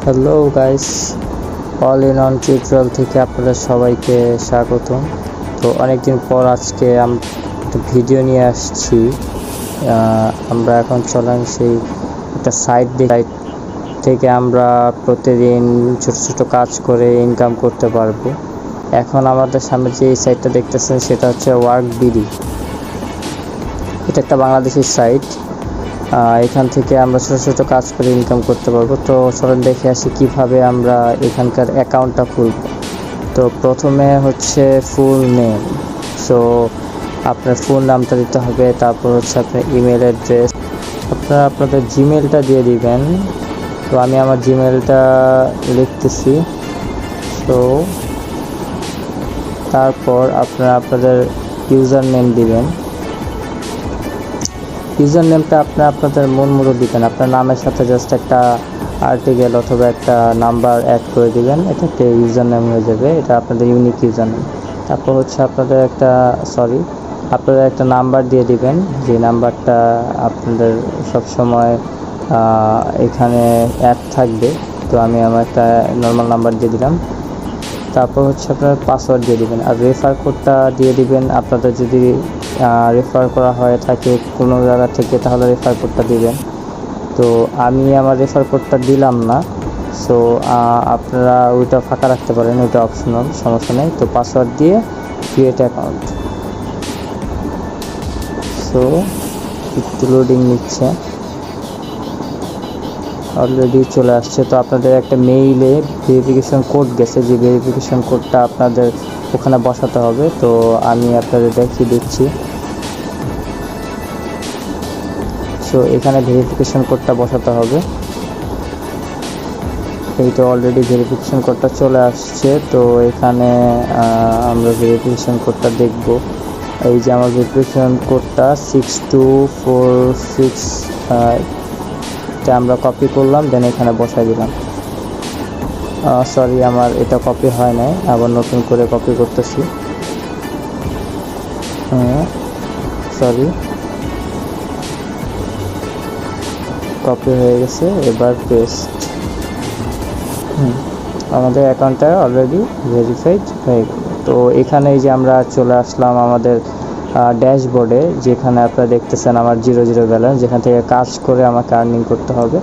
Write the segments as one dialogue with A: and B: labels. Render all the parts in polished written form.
A: Hello guys, all in on tutorial থেকে আপনাদের সবাইকে স্বাগতম। তো অনেকদিন পর আজকে একটা ভিডিও নিয়ে আসছি। আমরা এখন চলেন সেই একটা সাইট থেকে আমরা প্রতিদিন ছোট ছোট কাজ করে ইনকাম করতে পারবো। এখন আমাদের সামনে যে সাইটটা দেখতেছেন সেটা হচ্ছে WorkedBD। এটা একটা বাংলাদেশি সাইট। এখান থেকে আমরা ছোটো ছোটো কাজ করে ইনকাম করতে পারবো। তো চলেন দেখে আসি কিভাবে আমরা এখানকার অ্যাকাউন্টটা খুলব। তো প্রথমে হচ্ছে ফুল নেম। সো আপনার ফুল নামটা দিতে হবে, তারপর হচ্ছে আপনার ইমেল অ্যাড্রেস, আপনাদের জিমেলটা দিয়ে দিবেন। তো আমি আমার জিমেলটা লিখতেছি। তো তারপর আপনাদের ইউজার নেম দিবেন। ইউজার নেমটা আপনাদের মন মতো দিবেন। আপনার নামের সাথে জাস্ট একটা আর্টিকেল অথবা একটা নাম্বার অ্যাড করে দিবেন, এটাতে ইউজার নেম হয়ে যাবে। এটা আপনাদের ইউনিক ইউজার নেম। তারপর হচ্ছে আপনাদের একটা নাম্বার দিয়ে দিবেন, যে নাম্বারটা আপনাদের সবসময় এখানে অ্যাড থাকবে। তো আমি আমার একটা নর্মাল নাম্বার দিয়ে দিলাম। তারপর হচ্ছে আপনার পাসওয়ার্ড দিয়ে দিবেন, আর রেফার কোডটা দিয়ে দিবেন। আপনাদের যদি রেফার করা হয়ে থাকে কোনো জায়গা থেকে, তাহলে রেফার কোডটা দিবেন। তো আমি আমার রেফার কোডটা দিলাম না। সো আপনারা ওইটা ফাঁকা রাখতে পারেন, ওইটা অপশনাল, সমস্যা নেই। তো পাসওয়ার্ড দিয়ে ক্রিয়েট অ্যাকাউন্ট। সো একটু লোডিং নিচ্ছে, অলরেডি চলে আসছে। তো আপনাদের একটা মেইলে ভেরিফিকেশন কোড গেছে, যে ভেরিফিকেশন কোডটা আপনাদের ওখানে বসাতে হবে। তো আমি আপনাদের দেখিয়ে দিচ্ছি। সো এখানে ভেরিফিকেশন কোডটা বসাতে হবে। এই তো অলরেডি ভেরিফিকেশন কোডটা চলে আসছে। তো এখানে আমরা ভেরিফিকেশন কোডটা দেখব। এই যে আমার ভেরিফিকেশন কোডটা 6246, এটা আমরা কপি করলাম, দেন এখানে বসাই দিলাম। সরি, আমার এটা কপি হয় নাই, আবার নতুন করে কপি করতেছি। সরি, কপি হয়ে গেছে, এবার পেস্ট। আমাদের অ্যাকাউন্টটা অলরেডি ভেরিফাইড হয়ে গেল। তো এখানে এই যে আমরা চলে আসলাম আমাদের ড্যাশবোর্ডে, যেখানে আপনারা দেখতেছেন আমার 00 ব্যালেন্স, যেখান থেকে কাজ করে আমাকে আর্নিং করতে হবে।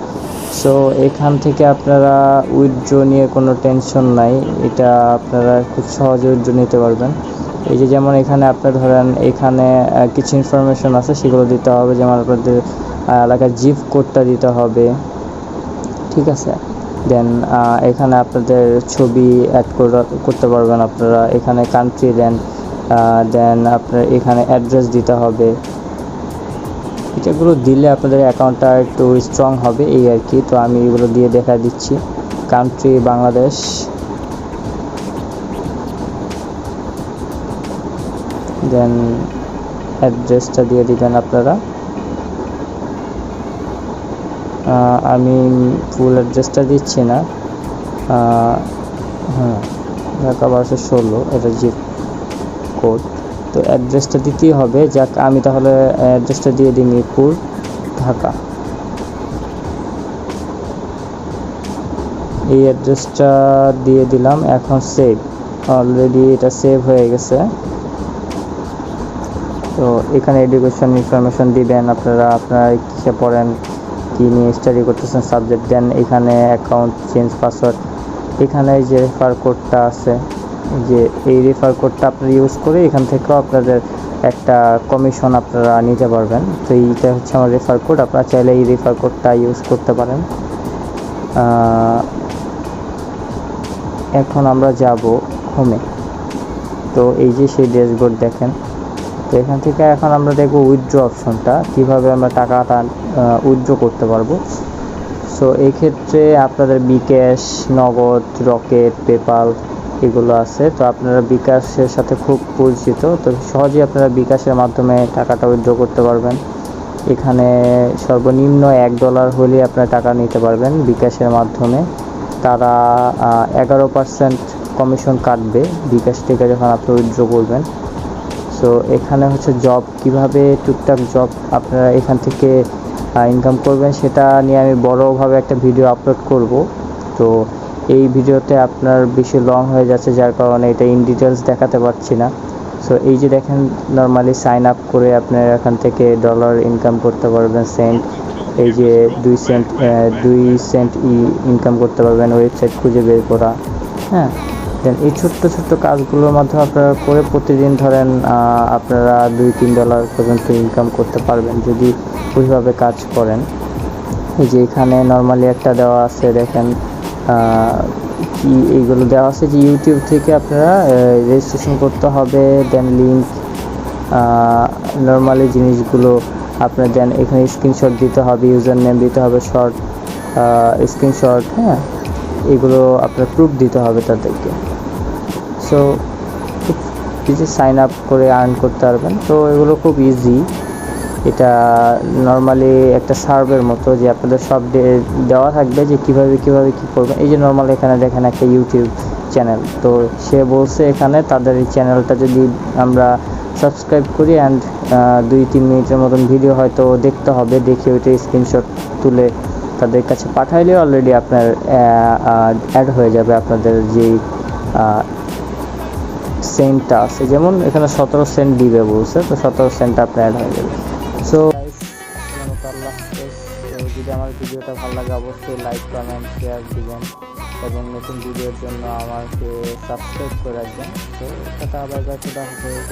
A: সো এখান থেকে আপনারা উইথড্র নিয়ে কোনো টেনশন নাই, এটা আপনারা খুব সহজে উইথড্র নিতে পারবেন। এই যে যেমন এখানে আপনারা ধরেন এখানে কিছু ইনফরমেশন আছে, সেগুলো দিতে হবে। যেমন আপনাদের এলাকার জিপ কোডটা দিতে হবে, ঠিক আছে। দেন এখানে আপনাদের ছবি অ্যাড করতে পারবেন আপনারা। এখানে কান্ট্রি দেন আপনার এখানে অ্যাড্রেস দিতে হবে। এটাগুলো দিলে আপনাদের অ্যাকাউন্টটা একটু স্ট্রং হবে, এই আর কি। তো আমি এগুলো দিয়ে দেখা দিচ্ছি। কান্ট্রি বাংলাদেশ, দেন অ্যাড্রেসটা দিয়ে দিবেন আপনারা। আমি ফুল অ্যাড্রেসটা দিচ্ছি না। ঢাকা 1216, এটা জিপ কোড। তো অ্যাড্রেসটা দিতেই হবে। যাক, আমি তাহলে অ্যাড্রেসটা দিয়ে দিই মিরপুর, ঢাকা। এই অ্যাড্রেসটা দিয়ে দিলাম। এখন সেভ, অলরেডি এটা সেভ হয়ে গেছে। তো এখানে এডুকেশন ইনফরমেশন দিবেন, আপনারা কিসে পড়েন, কী নিয়ে স্টাডি করতেছেন, সাবজেক্ট। দেন এখানে অ্যাকাউন্ট চেঞ্জ পাসওয়ার্ড। এখানে যে রেফার কোডটা আছে, যে এই রেফার কোডটা আপনারা ইউজ করে এখান থেকেও আপনাদের একটা কমিশন আপনারা নিতে পারবেন। তো এইটা হচ্ছে আমার রেফার কোড, আপনারা চাইলে এই রেফার কোডটা ইউজ করতে পারেন। এখন আমরা যাব হোমে। তো এই যে সেই ড্যাশবোর্ড দেখেন। তো এখান থেকে এখন আমরা দেখব উইথড্র অপশনটা, কিভাবে আমরা টাকাটা উইথড্র করতে পারবো। সো এই ক্ষেত্রে আপনাদের বিকাশ, নগদ, রকেট, পেপাল এগুলো আছে। তো আপনারা বিকাশের সাথে খুব পরিচিত, তো সহজেই আপনারা বিকাশের মাধ্যমে টাকাটা উইথড্র করতে পারবেন। এখানে সর্বনিম্ন $1 হলে আপনারা টাকা নিতে পারবেন বিকাশের মাধ্যমে। তারা 11% কমিশন কাটবে বিকাশ থেকে যখন আপনি উইথড্র করবেন। সো এখানে হচ্ছে জব, কিভাবে টুকটাক জব আপনারা এখান থেকে ইনকাম করবেন, সেটা নিয়ে আমি বড়োভাবে একটা ভিডিও আপলোড করব। তো এই ভিডিওতে আপনার বেশি লং হয়ে যাচ্ছে, যার কারণে এটা ইন ডিটেলস দেখাতে পারছি না। সো এই যে দেখেন, নর্মালি সাইন আপ করে আপনার এখান থেকে ডলার ইনকাম করতে পারবেন, সেন্ট। এই যে 2 সেন্ট ইনকাম করতে পারবেন ওয়েবসাইট খুঁজে বের করা। হ্যাঁ, দেন এই ছোট্ট ছোট্ট কাজগুলোর মাধ্যমে আপনারা করে প্রতিদিন ধরেন আপনারা $2-3 পর্যন্ত ইনকাম করতে পারবেন যদি ওইভাবে কাজ করেন। এই যে এখানে নর্মালি একটা দেওয়া আছে, দেখেন কি এইগুলো দেওয়া আছে যে ইউটিউব থেকে আপনারা রেজিস্ট্রেশন করতে হবে, দেন লিঙ্ক, নর্মালি জিনিসগুলো আপনার দেন এখানে স্ক্রিনশট দিতে হবে, ইউজার নেম দিতে হবে, শর্ট স্ক্রিনশট, হ্যাঁ, এগুলো আপনার প্রুফ দিতে হবে তাদেরকে। সো কিছু সাইন আপ করে আর্ন করতে পারবেন। তো এগুলো খুব ইজি। এটা নর্মালি একটা সার্ভের মতো, যে আপনাদের সব দেওয়া থাকবে যে কিভাবে কী করবেন। এই যে নর্মাল এখানে দেখেন একটা ইউটিউব চ্যানেল, তো সে বলছে এখানে তাদের এই চ্যানেলটা যদি আমরা সাবস্ক্রাইব করি অ্যান্ড 2-3 মিনিটের মতন ভিডিও হয়তো দেখতে হবে, দেখে ওইটা স্ক্রিনশট তুলে তাদের কাছে পাঠাইলে অলরেডি আপনার অ্যাড হয়ে যাবে আপনাদের যেই সেন্টটা আছে। যেমন এখানে 17 সেন্ট দিবে বলছে, তো 17 সেন্ট আপনার অ্যাড হয়ে যাবে। সো আল্লাহ হাফেজ। তো যদি আমার ভিডিওটা ভালো লাগে অবশ্যই লাইক, কমেন্ট, শেয়ার দিবেন এবং নতুন ভিডিওর জন্য আমাকে সাবস্ক্রাইব করে রাখবেন। তো টাটা, বাই বাই, খোদা হাফেজ।